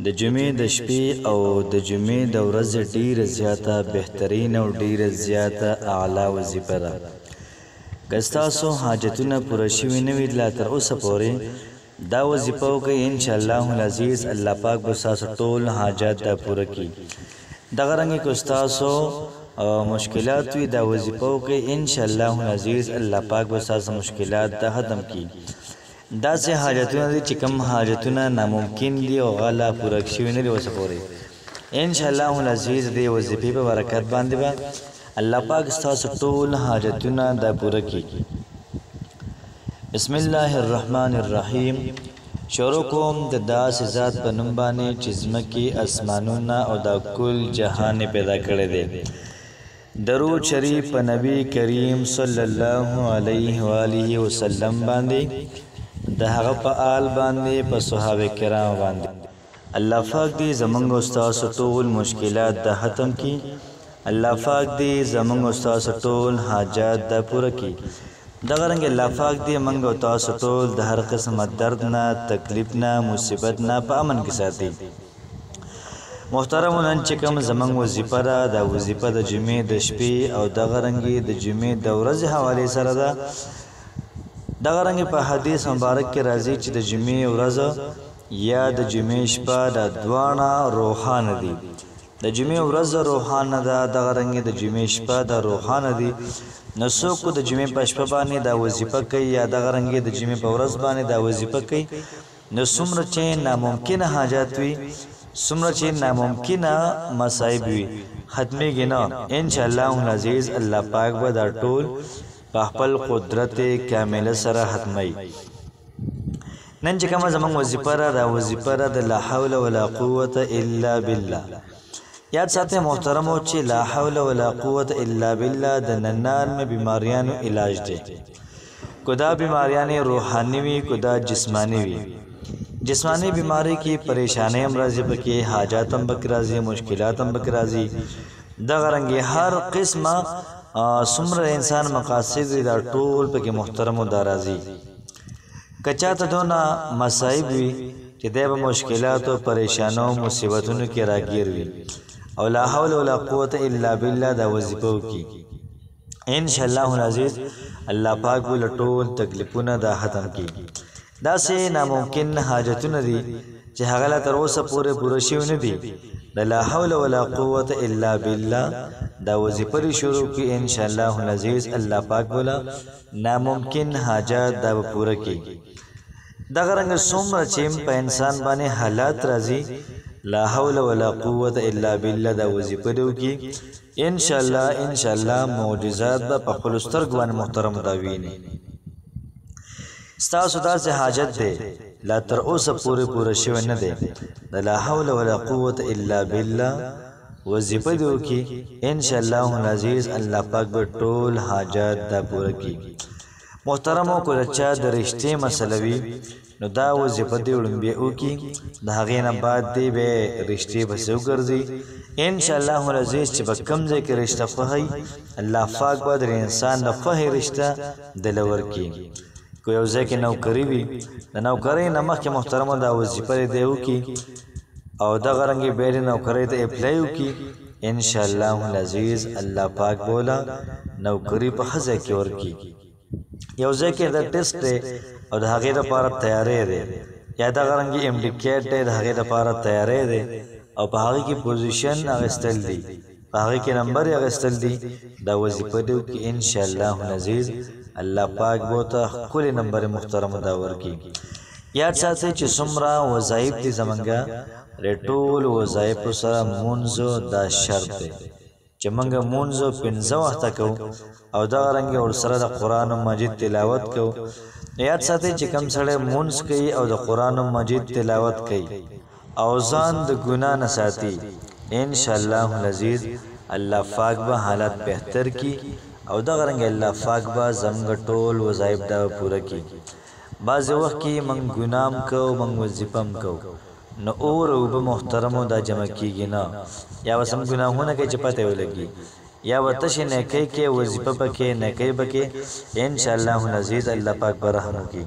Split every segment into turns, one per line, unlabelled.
د جمعې د شپې او د جمعې د ورځې ډیره زیاته بهترین او ډیره زیاته اعلی وظیفه ده. که ستاسو حاجتونه پوره شوي نه وي لا تر اوسه پورې دا وظیفه وکړئ، انشاءالله العزیز الله پاک به ستاسو ټول حاجات دا پوره کړي. دغه رنګې که ستاسو مشکلات وي دا وظیفه وکړئ، انشاءالله العزیز الله پاک به ستاسو مشکلات دا ختم کړي. داسې حاجتونه دي چې کوم حاجتونه ناممکن دي او هغه لا پوره شوي نه دي اوسه پورې، انشاءالله العزیز دې وظیفې په برکت باندې به الله پاک ستاسو ټول حاجتونه دا پوره کړي. بسم الله الرحمن الرحیم. شروع کوم د داسې ذات په نوم باندې چې ځمکې اسمانونه او دا کل جهان پیدا کړی دی. درود شریف په نبی کریم صلی الله علیه و آله وسلم باندې، د هغه په آل باندې، په صحابه کرام باندې. الله پاک دې زمونږ او ستاسو ټول مشکلات دا ختم کړي. الله پاک دې زمونږ او ستاسو ټول حاجات دا پوره کړي. دغه رنګ الله پاک دې موږ او تاسو ټول د هر قسمه درد نه، تکلیف نه، مصیبت نه په امن کې ساتي. محترمو، نن چې کوم زمونږ وظیفه ده دا وظیفه د جمعې د شپې او دغه رنګې د جمعې د ورځې حوالې سره ده. دغه رنګې په حدیث مبارک کې راځي چې د جمعې ورځ یا د جمعې شپه دا دواړه روحانه دي. د جمعې ورځ روحانه ده، دغه رنګې د جمعې شپه دا روحانه دي. نو څوک د جمعې په شپه باندې دا وظیفه کوي یا دغه رنګې د جمعې په ورځ باندې دا وظیفه کوي، نو څومره چې ناممکنه حاجات وي، څومره چې ناممکنه مصائب وي، ختمېږي نه. انشاءالله العزیز الله پاک به دا ټول په خپل قدرت کامله سره ختموي. نن چې کومه زموږ وظیفه ده دا وظیفه ده د لا حول ولا قوة الا بالله. یاد ساتئ محترمو چې لا حول ولا قوة الا بالله د ننانمه بیماریانو علاج دی. که دا بیماریانې روحاني وي، که دا جسمانی وي. جسمانی بیماری کې پریشانی هم راځي، پکې حاجات هم پکې راځي، مشکلات هم پکې راځي. دغه رنګې هر قسمه څومره انسان مقاصد دي دا ټول پکې محترمو دا راځي. که چاته دونه مصائب وي چې دی به مشکلاتو، پریشانو، مصیبتونو کې راګیر وي او لا حول ولا قوة الا بالله دا وظیفه وکړي، انشاءالله العزیز الله پاک به ټول تکلیفونه دا ختم کړي. داسې ناممکن حاجتونه دي چې هغه لا تر اوسه پورې پوره شوي نه دي. د لا حول ولا قوة الا بالله دا وظیفه شروع کړي، انشاءالله العزیز الله پاک به ناممکن حاجات دا به پوره کړي. دغه رنګ څومره چې په انسان باندې حالات راځي، لا حول ولا قوة الا بالله دا وظیفه وکړي، انشاءالله معجزات به په خپلو سترګو باندې محترم دا ویني. ستاسو داسې حاجت دی لا تر اوسه پورې پوره شوی نه دی، د لا حول ولا قوة الا بالله وظیفه دې وکړي، انشاءالله العزیز الله پاک به ټول حاجات دا پوره کړي. محترمو، که د چا د رشتې مسله وي نو دا وظیفه دې وړاندې وکړي، د هغې نه بعد دې به رشتې پسې وګرځي. انشاءالله العزیز چې په کوم ځای کې رشته خوښوي الله پاک به د انسان د خوښې رشته دله ورکړي. که یو ځای کې نوکري وي، د نوکرۍ نه مخکې محترمو دا وظیفه دې وکړي او دغه رنګې بیا دې نوکرۍ ته اپلای وکړي، انشاءالله العزیز الله پاک بوله نوکري په ښه ځای کې ورکړي. یو ځای کې د ټیسټ دی او د هغې دپاره تیاری دی، یا دغه رنګې امډیکیټ دی د هغې دپاره تیاری دی او په هغې کې پوزیشن اخیستل دي، په هغې کې نمبر یې اخیستل دي. دا وظیفه دې وکړي، انشاءالله العزیز الله پاک به ورته ښکلې نمبر محترمو دا ورکړي. یاد ساتئ چې څومره وظایف دي زمونږ د ټولو وظایفو سره مونځ دا شرط دی چې موږ مونځ 15 وخته کوو او دغه رنګې ورسره د قرآن مجید تلاوت کوو. یاد ساتئ چې کوم سړی مونځ کوي او د قرآن مجید تلاوت کوي او ځان د ګناه نه ساتي، انشاءالله العزیز الله پاک به حالات بهتر کړي او دغه رنګې الله پاک به زموږ ټول وظایف دا پوره کړي. بعضې وخت کې موږ ګناه هم کوو، موږ وظیفه هم کوو، نو اور اوبه محترمو دا جمع کېږي نه، یا به سم ګناهونه کوي چې پته ولګي، یا به تشې نیکۍ کې وظیفه پکې نیکۍ پکې، انشاءالله العزیز الله پاک به رحم وکړي.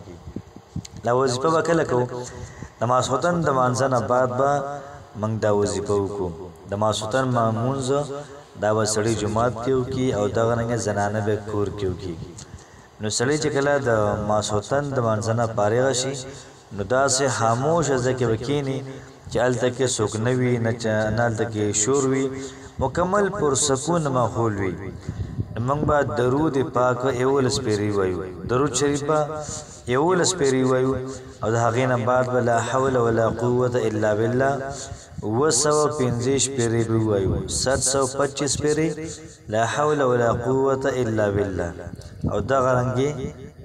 دا وظیفه به کله کوو د ماسخوتن د مانځه نه بعد به موږ دا وظیفه وکړو د ماسخوتن مونځ دا به سړی جومات کې وکړي او دغه رنګه زنانه به کور کې وکړي نو سړی چې کله د ماسخوتن د مانځه نه فارغه شي نو داسې خاموشه ځای کې به کښېني چې هلته کې څوک نه وي نه هلته کې شور وي مکمل پرسکون ماحول وي موږ به درود پاک 11 پیرې وایو درود شریف به 11 پیرې وایو او د هغې نه بعد به لا حول ولا قوة الا بالله 215 پیرې به وایو 725 پیرې لا حول ولا قوة الا بالله او دغه رنګې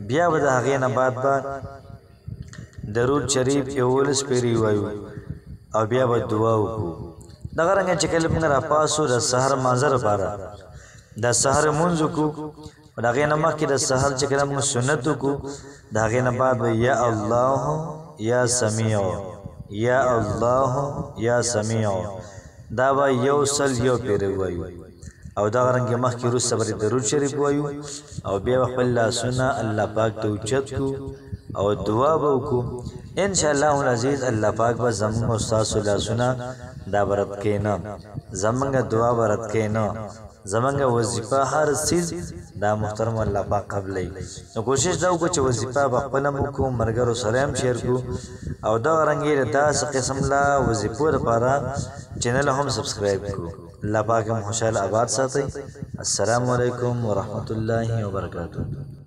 بیا به د هغې نه بعد به درود شریف 11 پیرې وایو او بیا به دعا وکړو دغه رنګه چې کله موږ راپاسو د سحر مانځه لپاره د سحر مونځ وکړو د هغې نه مخکې د سحر چې کله موږ سنت وکړو د هغې نه بعد به یا الله یا سمیع یا الله یا سمیع دا به 101 پیرې وایو او دغه رنګې مخکې وروسته به درود شریف وایو او بیا به خپل لاسونه الله پاک ته اوچت کړو او دعا به وکړو ان شاء الله العزیز الله پاک به زموږ او ستاسو لاسونه دا برت کې نه زموږ دعا برت کې نه زموږ وظیفه هر څیز دا محترم الله پاک قبلې نو کوشش دا وکړو چې وظیفه به خپله هم وکړو ملګرو سره هم شیر کړو او دغه رنګې د داسې قسم له وظیفو لپاره چینل هم سبسکرایب کړو الله پاک هم خوشحاله آباد ساتئ السلام علیکم ورحمت الله وبرکاته